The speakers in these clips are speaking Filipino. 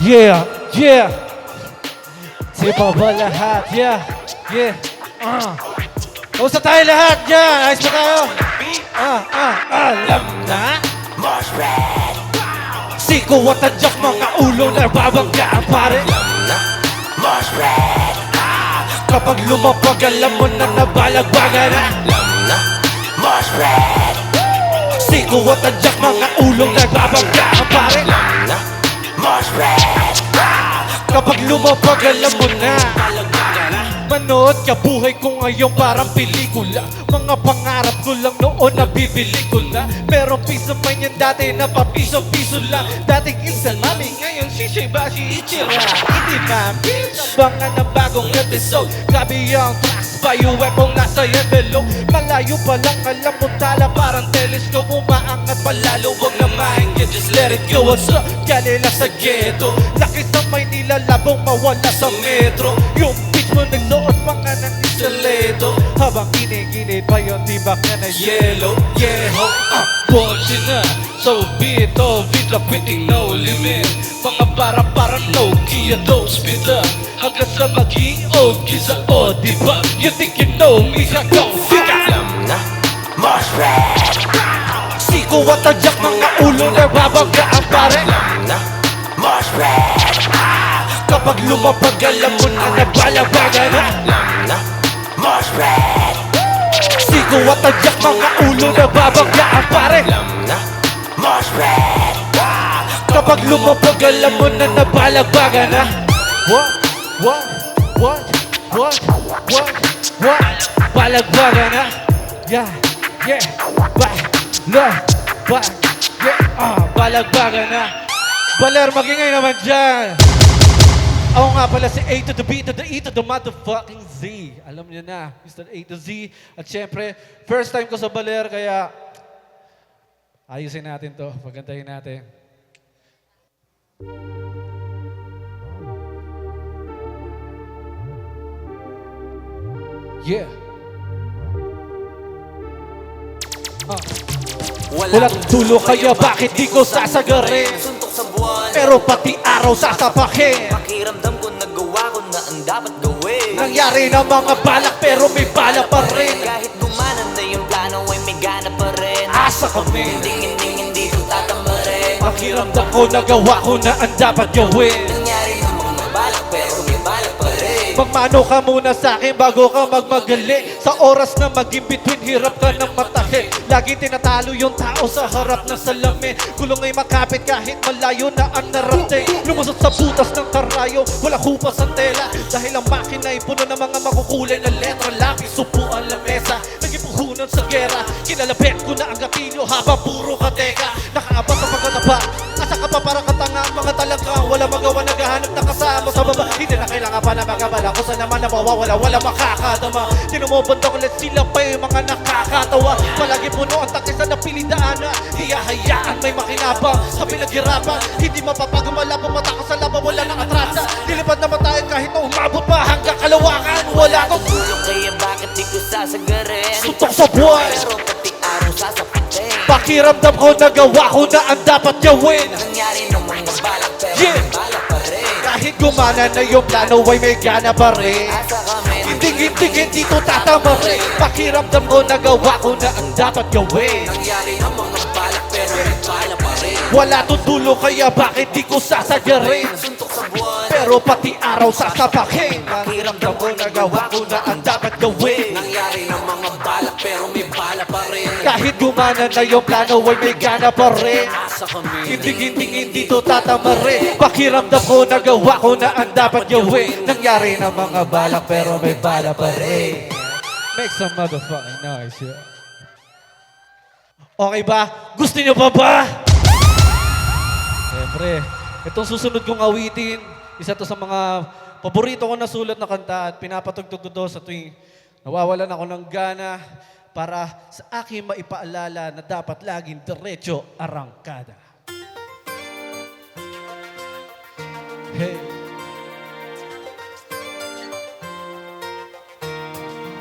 Yeah, yeah. Sige pa ba lahat? Yeah, yeah. Kamusta tayo lahat? Yeah, ayos pa tayo? Alam na? Siko at tadyak mga ulo na babanggaan pare. Kapag lumapag alam mo na nabalagbagan na. Siko at tadyak mga ulo na babanggaan pare. Kapag lumapag alam mo na. Manood ka buhay ko ngayon parang pelikula. Mga pangarap ko lang noon nabibili ko na. Merong piso man yan dati na papiso-piso lang. Dating instant mami ngayon shishay bashi ichira. Hindi mabis abangan ng bagong episode. Grabe yung tracks pa yung webong nasa envelope. Malayo pa lang alam mo tala parang telescope. Umaangat palalo wag na maingit just let it go. What's up? Kanila sa ghetto. Laki sa Maynila labong mawala sa metro. Yung bitch mo nagsuot mga ng isaleto. Habang kinikinid pa yun tibak na na yellow. Yeho, bonche na. So be it all, with the pitting no limit. Mga parang no Kia don't spit up. Hanggang sa maging okay sa o diba? You think you know me, sa go fika. Alam na, Mosh Rat. Siko at tadyak mga ulo na babanggaan pare. Alam na, Mosh Rat. Kapag lumapag alam mo na nabalagbagan na. Alam na, Mosh Rat. Siko at tadyak mga ulo na babanggaan pare. Alam na, Mosh Rat. Kapag lumapag alam mo na nabalagbagan na. What? Balagbagan na. Yeah, balagbagan na. Baler, magingay naman dyan. Ako nga pala si A to the B to the E to the motherfucking Z. Alam niyo na, Mr. A to Z. At syempre, first time ko sa Baler, kaya ayusin natin to, pagantahin natin. Yeah. Walang tulo kaya bakit di ko sasagarin? Suntok sa buwan, Pero pati araw sasapakin. pakiramdam ko nagawa ko na ang dapat gawin. Nangyari na mga balak pero may bala pa rin. Kahit gumanan na yung plano ay may gana pa rin. Asa kami. Hindi ko tatamarin. Pakiramdam ko nagawa ko na ang dapat gawin. Nangyari na mga balak pero may balak pa rin. Magmano ka muna sa akin bago ka magmagali. Sa oras na maging between, hirap ka ng matahin. Lagi tinatalo yung tao sa harap ng salamin. Gulong ay makapit kahit malayo na ang narating. Lumusot sa butas ng karayo, wala kupas ang tela. Dahil ang makina ay puno ng mga makukulay na letra. Lapis, supuan, lamesa, naging puhunan sa gera. Kinalapit ko na ang gatilyo habang puro kateka. Nakaabot sa pagkataba, asa ka pa parang katanga. Mga talaga, wala magawa, naghahanap na kasama sa baba. Hindi na kailangan pa na magabala. Kung saan naman na mawawala, wala makakadama. Tinumubandang ulit sila pa yung mga nakakatawa. Palagi puno ang takis na napilidaan na hiyahayaan may makinabang sa pinaghirapan. Hindi mapapagumalaban, matakas sa laban, wala nang atrasa. Lilipad naman tayo kahit na umabot pa hanggang kalawakan. Wala kong Tulong kaya bakit di ko sasagarin. suntok sa buhay. Pero pati araw sasapitin. Pakiramdam ko nagawa ko na ang dapat gawin. Nangyari na mga balak pero Yeah. may balak pa rin. Kahit gumana na yung plano ay may gana pa rin. Asa kami. Hindi ko tatama rin. Pakiramdam ko nagawa ko na ang dapat gawin. Nangyari na mga balak pero may balak pa rin. Wala tutulo kaya bakit di ko sasagarin. Suntok sa buwan. Pero pati araw sasapakin. Pakiramdam ko nagawa ko na ang dapat gawin. Nangyari na mga balak pero may balak pa rin. Kahit gumana na yung plano ay may gana pa rin. Asa kami. Hindi to tatama rin. Pakiramdam ko nagawa ko na ang dapat gawin. Nangyari na mga balak pero may bala pa rin. Make some motherfucking noise, yeah. Okay ba? Gusto niyo pa ba? Siyempre, itong susunod kong awitin, isa to sa mga paborito ko na sulat na kanta at pinapatugtog ko to sa tuwing nawawalan ako ng gana para sa aking maipaalala na dapat laging diretso arangkada. Hey.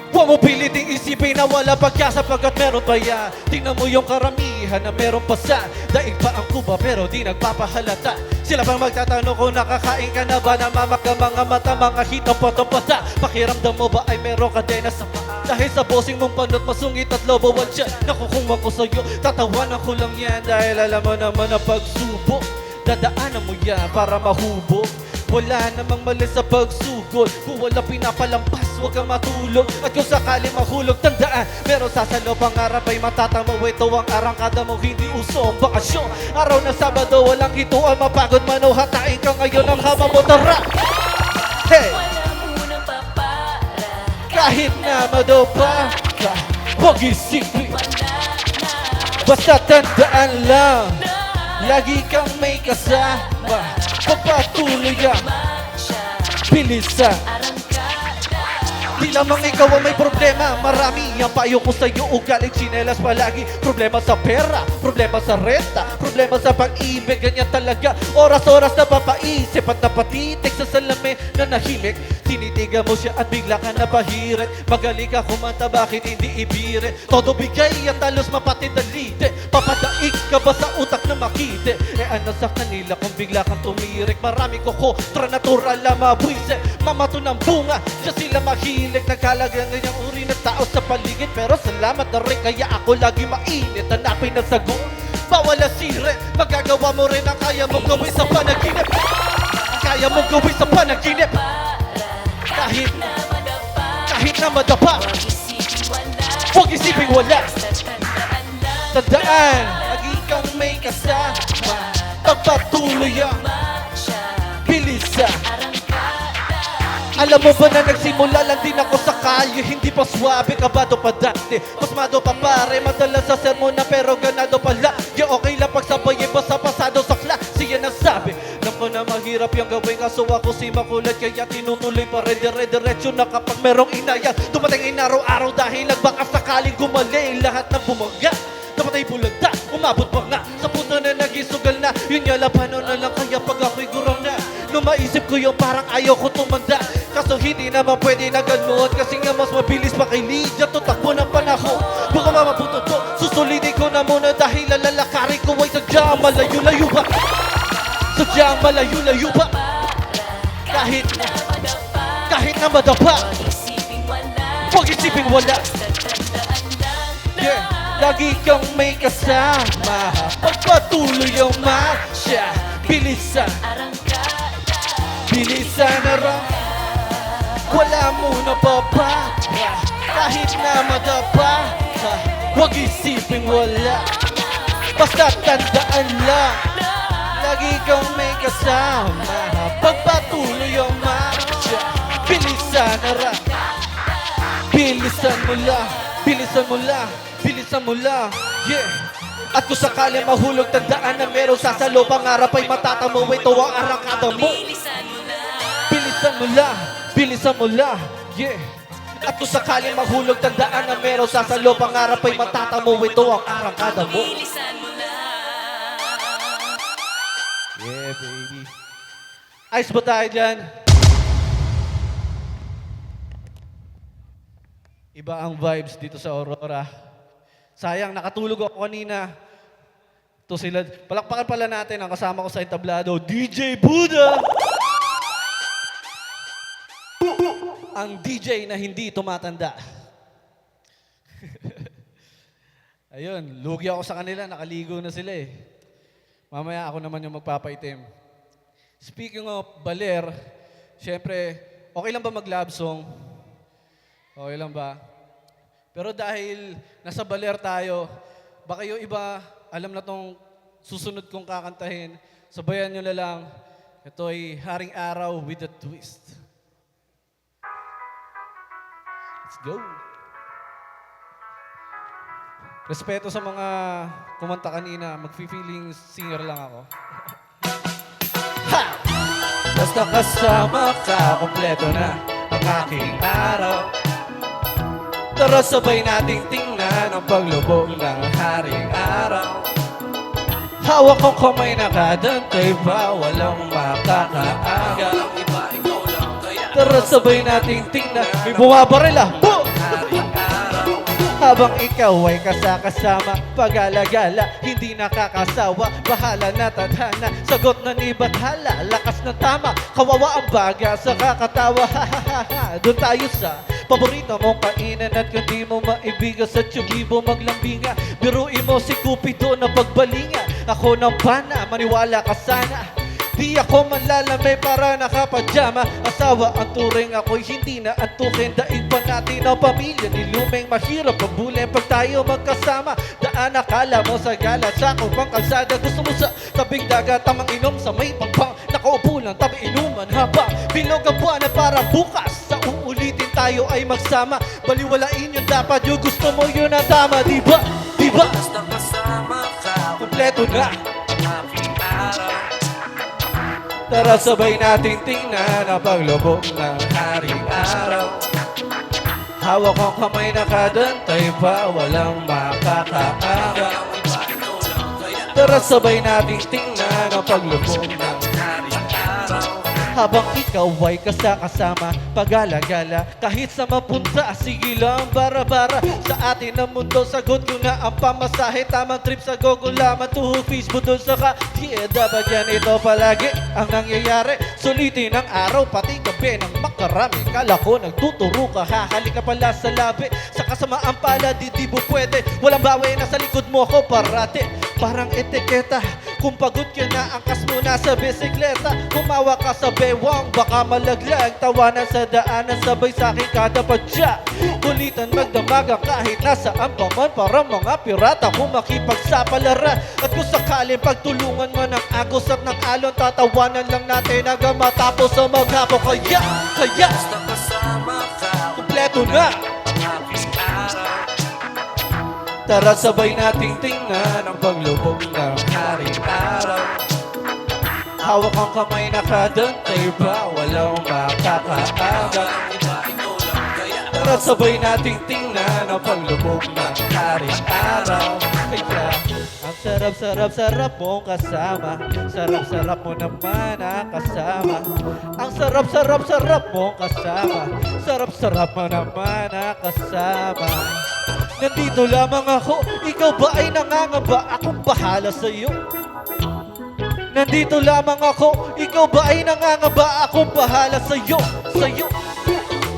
Huwag mo piliting isipin na wala pagkasa pagkat meron pa yan. Tingnan mo yung karamihan na meron pa sa daig pa ang kuba pero di nagpapahalata. Sila bang magtatanong kung nakakain ka na ba? Namamak ka mga mata, mga hita, pata-pata. Pakiramdam mo ba ay meron ka din na sa paa? Dahil sa bossing mong panot, masungit at lobo one shot. Nakukuha ko sa'yo, tatawanan ko lang yan. Dahil alam mo naman na pagsubok, dadaanan mo yan para mahubog. Wala namang mali sa pagsugod. Kung wala pinapalampas, huwag kang matulog. At kung sakali mahulog, tandaan, meron sasalo, pangarap ay matatamo. Ito ang arangkada mo, hindi uso ang bakasyon. Araw na Sabado, walang hituan, mapagod man o hatain ka ngayon ang hama mo. Tara! Hey! Kahit na madopa ka, huwag isipin, basta tandaan lang, lagi kang may kasama. Pagpatuloy ang bilisan. Di lamang ikaw ang may problema, marami ang payo ko sa'yo. Ugaling tsinelas palagi. Problema sa pera, problema sa renta, problema sa pag-ibig, ganyan talaga. Oras-oras na papaisip at napatitig sa salamin na nahimik. Tinitigan mo siya at bigla ka napahirit. Magaling ka kumanta, bakit hindi ibirit? Todo bigay at talos mapatid na lite. Papadaig ka ba sa utak na makite? Ano sa kanila kung bigla kang tumirik? Maraming kontra natural na mabwise. Mamato ng bunga, siya sila mahilig. Nagkalagang ganyang uri ng tao sa paligid. Pero salamat na rin, kaya ako lagi mainit. Hanapin ang sagot, bawal na sire. Magagawa mo rin ang kaya mong gawin sa panaginip. Kaya mong gawin sa panaginip. Kahit na madapa, huwag isipin wala. Tandaan, lagi kang may kasama. Pagpatuloy ang bilisan. Alam mo ba na nagsimula lang din ako sa kalye? Hindi pa swabe, kabado pa dati. Mas mado pa pare, madalas sa sermon na pero ganado pala. Di okay lang pagsabayin, basta pasado sa klase yan ang sabi. Alam ko na mahirap yung gawin, kaso ako si makulat. Kaya tinutuloy pa rin, dire-diretso na kapag merong inayang. Dumating ay araw-araw dahil nagbaka sakaling gumali. Lahat ng bumaga, namatay bulagda, umabot pa nga sa punto na nagisugal na. Yun nga labanon na lang, kaya pag ako'y gurang na. Nung maisip ko yung parang ayaw ko tumanda. Kaso hindi naman pwede na ganoon, kasi nga mas mabilis pa kay Lydia. Tutakbo ng panahon, baka mamaputo to. Susulitin ko na muna dahil lalakarin ko ay sadyang malayo-layo ba. Sadyang malayo-layo ba. Kahit na madapa, huwag isipin wala. Yeah. Lagi kang may kasama. Pagpatuloy ang marcha. Bilisan, bilisan na rin. Wala muna baba. Kahit na madapa, huwag isipin wala. Basta tandaan lang, lagi kang may kasama. Pagpatuloy ang marcha. Bilisan na rin. Bilisan mo lang, bilisan mo lang, bilisan mo lang, yeah. At kung sakali mahulog, tandaan na merong sasalo. Pangarap ay matatamo, ito ang arangkada mo. Bilisan mo lang, bilisan mo lang, yeah. At kung sakali mahulog, tandaan na merong sasalo. Pangarap ay matatamo, ito ang arangkada mo. Yeah, baby. Ayos ba tayo dyan? Iba ang vibes dito sa Aurora. Sayang, nakatulog ako kanina. Ito sila. Palakpakan pala natin ang kasama ko sa entablado, DJ Buddha! Ang DJ na hindi tumatanda. Ayun, lugi ako sa kanila. Nakaligo na sila eh. Mamaya ako naman yung magpapaitim. Speaking of baler, syempre, okay lang ba mag-love song? Okay lang ba? Pero dahil nasa baler tayo, baka yung iba alam na tong susunod kong kakantahin, sabayan nyo na lang. Ito ay Haring Araw with a Twist. Let's go! Respeto sa mga kumanta kanina, mag-feeling singer lang ako. Ha! Basta kasama ka, kompleto na ang aking araw. Tara sabay nating tingnan ang paglubog ng haring araw. Hawak kong kamay nakadantay pa, walang makakaagaw. Tara sabay nating tingnan, may bumabaril ah! Haring araw. Habang ikaw ay kasama pag-alagala, hindi nakakasawa, bahala na tadhana. Sagot na ni Bathala, lakas ng tama, kawawa ang baga sa kakatawa. Doon tayo sa paborito mong kainan at kung di mo maibigan sa tsugibo maglambinga. Biruin mo si Cupido na pagbalinga, ako ng pana, maniwala ka sana. Di ako manlalamay para nakapajama. Asawa ang turing, ako'y hindi na antukin. Daig pa natin ang pamilya ni Lumeng. Mahirap pabulin pag tayo magkasama. Daan akala mo sa gala, sa pang kalsada. Gusto mo sa tabing dagat, tamang inom sa may pampang. Nakaupo lang, tabi inuman haba. Bilog ang buwan na para bukas. Sa uulitin tayo ay magsama. Baliwalain yung dapat, yung gusto mo yun ang tama. Diba? Diba? Basta kasama ka, Kompleto na. aking araw. Tara sabay nating tingnan ang paglubog ng haring araw. Hawak kong kamay nakadantay pa, walang makakaagaw. Tara sabay nating tingnan ang paglubog ng haring araw. Habang ikaw ay kasama pag-alagala, kahit sa mapunta, sige lang bara-bara. Sa atin ang mundo, sagot ko na ang pamasahe. Tamang trip sa gogula, matuhog Facebook doon sa ka. Yeah, dapat yan ito palagi ang nangyayari. Sulitin ang araw, pati gabi ng makarami. Kala ko nagtuturo ka, hahali ka pala sa labi. Sa kasamaan pala, di mo pwede. Walang bawi, nasa likod mo ako parati. Parang etiketa, kung pagod ka na, angkas mo na sa bisikleta. Kumawa ka sa bewang, baka malaglag. Tawanan sa daanan, sabay sa akin kada padya. Kulitan magdamagan kahit nasaan pa man. Para mga pirata kung makipagsapalaran. At kung sakaling pagtulungan mo ng agos at ng alon, tatawanan lang natin hanggang matapos ang maghapo. Kaya, Basta kasama ka, kompleto na. aking araw. Tara sabay nating tingnan ang paglubog ng haring araw. Hawak ang kamay nakadantay pa, walang makakaagaw. Tara sabay nating tingnan ang paglubog ng haring araw. Kaya ang sarap-sarap-sarap mong kasama, sarap-sarap mo naman ang kasama. Ang sarap-sarap-sarap mong kasama, sarap-sarap mo naman ang kasama. Nandito lamang ako, ikaw ba ay nangangamba? Akong bahala sa'yo. Nandito lamang ako, ikaw ba ay nangangamba? Akong bahala sa'yo, sa'yo.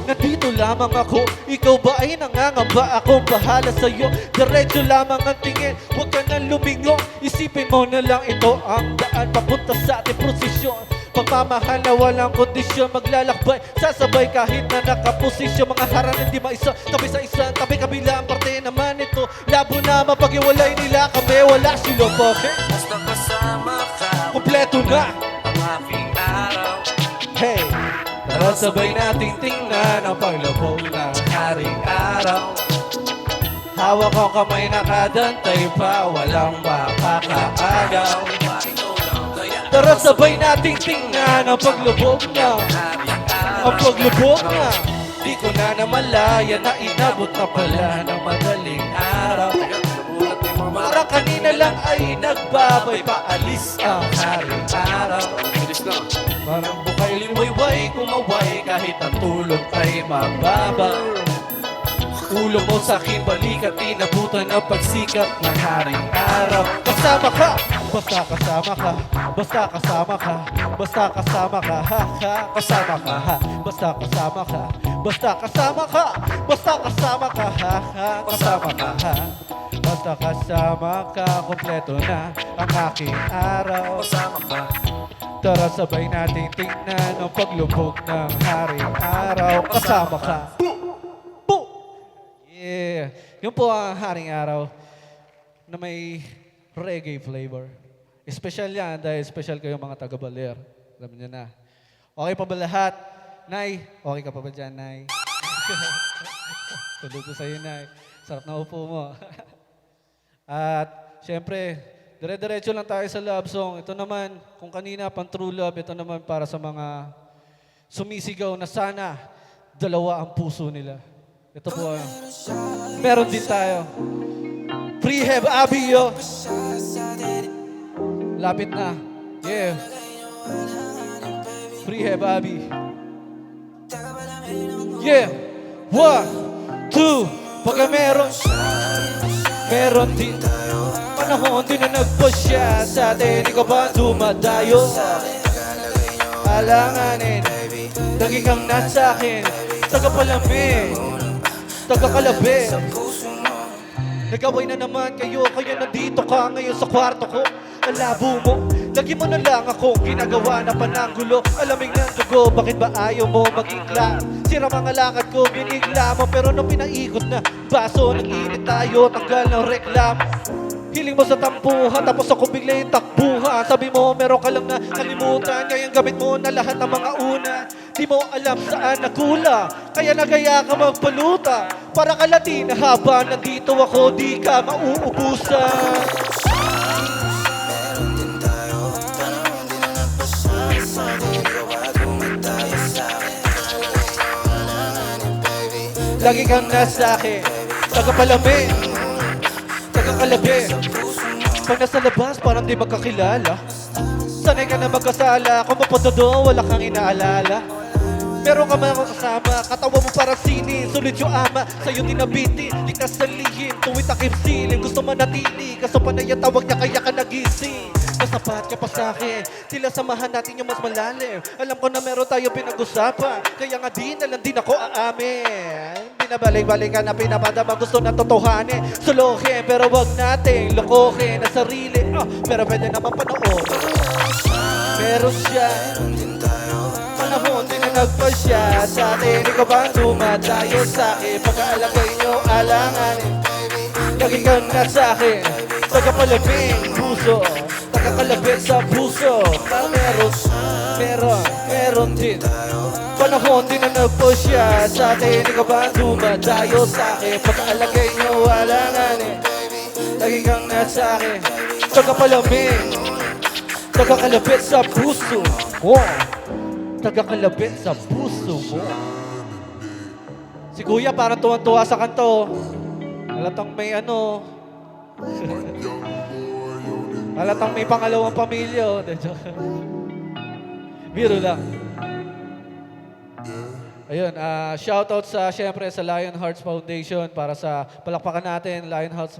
Nandito lamang ako, ikaw ba ay nangangamba? Akong bahala sa'yo. Diretso lamang ang tingin, huwag ka nang lumingo. Isipin mo na lang ito ang daan papunta sa ating prosesyon. Pagmamahal na walang kondisyon, maglalakbay, sasabay kahit na nakaposisyon. Mga harang hindi maisa, tabi sa isa, tabi kabila ang parte naman ito. Labo na mapag-iwalay nila kami, wala sila bakit. Basta kasama ka, Kompleto na. ang aking araw. Hey, tara sabay nating tingnan ang paglubog ng haring araw. Hawak ko kamay nakadantay pa, walang makakaagaw. Tara sabay nating tingnan ang paglubog na. Ang paglubog na. Di ko na namalayan na inabot na pala ng madaling araw. Parang kanina lang ay nagbabay, paalis ang haring araw. Parang bukay liwayway, kumaway kahit ang tulog ay mababa. Ulo mo sa akin balikat, inabutan ang pagsikat ng haring araw. Kasama ka, basta kasama ka, basta kasama ka, basta kasama ka, ha ha, kasama ka, ha, basta kasama ka, basta kasama ka, basta kasama ka, ha ha, kasama ka, ha, basta kasama ka, kompleto na ang aking araw. Kasama ka, Tara sabay natin tingnan ang paglubog ng haring araw. Kasama ka. Yeah. Yun po ang haring araw na may reggae flavor. Special yan dahil special kayo mga taga-Baler. Alam niyo na. Okay pa ba lahat? Nay, okay ka pa ba dyan, Nay? Tulog ko sa'yo, Nay. Sarap na upo mo. At syempre, dire-diretso lang tayo sa love song. Ito naman, kung kanina pang true love, ito naman para sa mga sumisigaw na sana dalawa ang puso nila. Ito po, meron din tayo. Prehab Abby, yo. Lapit na. Yeah. Prehab Abby. Yeah. 1, 2, Pagka meron din panahon din na nagpasya sa atin. Ikaw ba dumadayo? Alanganin, lagi kang nasa akin. Tagapalamig, tagakalabi. Nag-away na naman kayo, kaya nandito ka ngayon sa kwarto ko. Ang labo mo, lagi mo na lang akong ginagawa na pananggulo. Alamig ng dugo, bakit ba ayaw mo maging klaro? Sira mga lakad ko, binigla mo, pero nung pinaikot na baso, nag-init tayo, tanggal ng reklamo. Hiling mo sa tampuhan, tapos ako bigla yung takbuhan. Sabi mo, meron ka lang na kalimutan, ngayong gamit mo na lahat ng mga una. Di mo alam saan nagkula, kaya nagaya ka magpaluta. Para ka Latina habang nandito ako, di ka mauubusan. Lagi kang nasa akin, tagapalamig, tagakalabi. Pag nasa labas, parang di magkakilala. Sanay ka na magkasala, kung mapunta doon, wala kang inaalala. Meron ka mga kasama, katawa mo parang sini. Sulit yung ama, sa'yo dinabiti. Ligtas sa lihim, tuwid takip siling. Gusto manatili, kaso panay ang tawag niya kaya ka nagising. Kasapat ka pa sa'kin, tila samahan natin yung mas malalim. Alam ko na meron tayo pinag-usapan, kaya nga di na lang din ako aamin. Binabalik-balikan na pinapadama, gusto na totohanin. Suluhin, pero wag natin lokohin na sarili. Pero pwede naman panood. Meron siya, panahon din na nagpasya sa atin. Ikaw ba dumadayo sa'kin? Pagkaalagay nyo, alanganin. Lagi kang nasa akin, tagapalabing puso, tagakalabit sa puso. Meron din panahon din na nagpasya sa atin. Ikaw ba dumadayo sa'kin? Pagkaalagay nyo, alanganin. Lagi kang nasa akin, tagapalabing, tagakalabit sa puso. Tagakalabit sa puso mo. Si Kuya parang tuwan-tuwa sa kanto. Halatang may ano. Halatang may pangalawang pamilya. Biro lang. Ayun, shoutout sa syempre sa Lion Hearts Foundation para sa palakpakan natin, Lion Hearts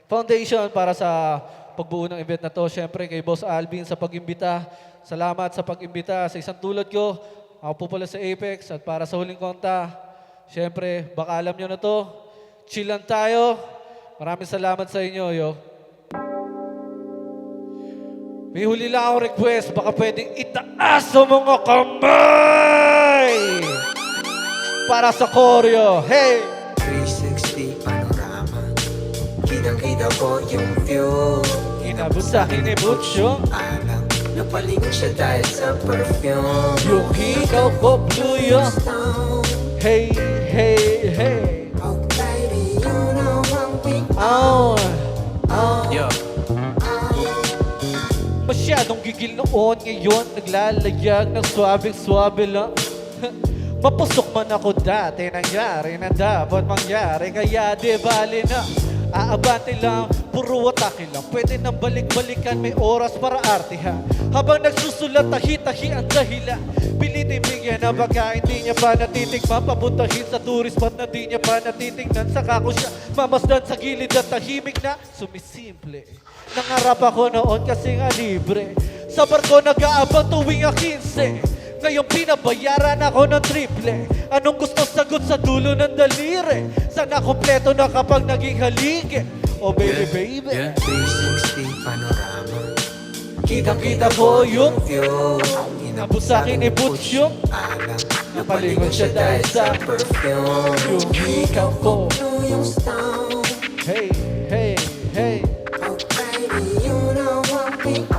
Foundation para sa pagbuo ng event na to. Syempre kay Boss Alvin sa pag-imbita. Salamat sa pag-imbita sa isang tulad ko. Ako po pala sa Apex at para sa huling konta, syempre, baka alam nyo na to, chill lang tayo. Maraming salamat sa inyo, yo. May huli lang akong request, baka pwedeng itaas ang mga kamay para sa koryo. Hey! 360 panorama, kitang-kita ko yung view. Inabot sa akin ni Butch Alam, napaligo siya dahil sa perfume. yung hikaw ko blue yun. Hey, hey, hey. Oh baby, you know I'm weak. Yo, Masyadong gigil noon, ngayon naglalayag ng swabe-swabe lang. Mapusok man ako dati, nangyari na dapat mangyari, kaya di bali na. Aabante lang, puro atake lang. Pwede nang balik-balikan, may oras para artihan. Habang nagsusulat, tahi-tahi ang dahilan. Pilitin bigyan na baka hindi niya pa natitikman. Papuntahin sa tourist spot na di niya pa natitingnan. Saka ko siya mamasdan sa gilid at tahimik na sumisimple. Nangarap ako noon kasi nga libre. Sa barko nag-aabang tuwing 15. Ngayong pinabayaran ako ng triple. Anong gusto sagot sa dulo ng daliri? Sana kompleto na kapag naging haligi. Oh baby, baby. 360 panorama, Kitang-kita ko yung view. inabot sa akin ni Butch yung Alam, napaligon siya dahil sa perfume. yung hikaw ko. Blue yung stone. Hey, hey, hey. Oh baby, you know I'm weak.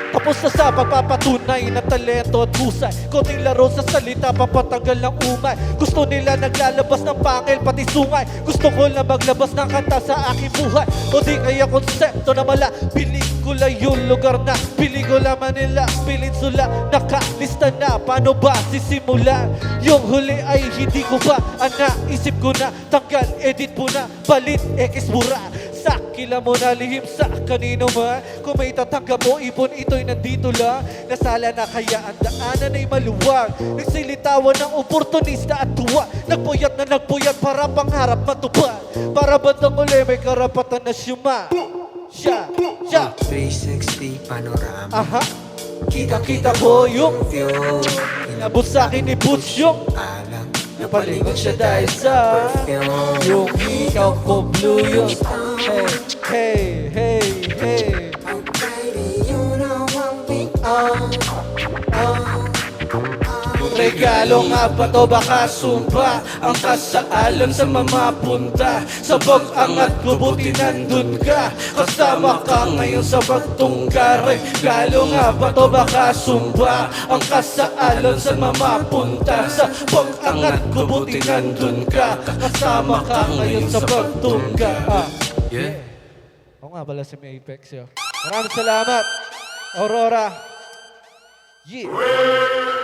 Tapos na sa pagpapatunay ng talento at husay. Konting laro sa salita, papatagal ng umay. Gusto nila naglalabas ng pangil, pati sungay. Gusto ko lang maglabas ng kanta sa aking buhay. O di kaya konsepto na mala. Pelikula yung lugar na pelikula Manila, peninsula. Nakalista na, paano ba sisimulan? Yung huli ay hindi ko ba naisip ko na. Tanggal, edit po na, balit, ekis mura. Dakila mo na lihim sa kanino man. Kung may tatanggap mo, ibon ito'y nandito lang. Nasala na kaya ang daanan ay maluwag. Nagsilitawan ng oportunista at tuwa. Nagpuyat na nagpuyat para pangarap matupad. Para bandang uli may karapatan na siyuma. Siya 360 panorama. aha. Kita-kita ko yung View. inabot sa akin ni Boots yung Alam. napalingon siya dahil sa Perfume. yung ikaw ko blue yung hey, hey, hey, hey. Baby, you know I'm big. Regalo nga ba to baka sumpa ang kasaalan sa mamapunta. Sabog angat ko buti nandun ka. Kasama ka ngayon sa pagtungkar. Regalo nga ba to baka sumpa ang kasaalan sa mamapunta. Sabog angat ko buti nandun ka. Kasama ka ngayon sa pagtungkar. Yeah. Oo nga pala si May Apex yun. Maraming salamat, Aurora. Yeah.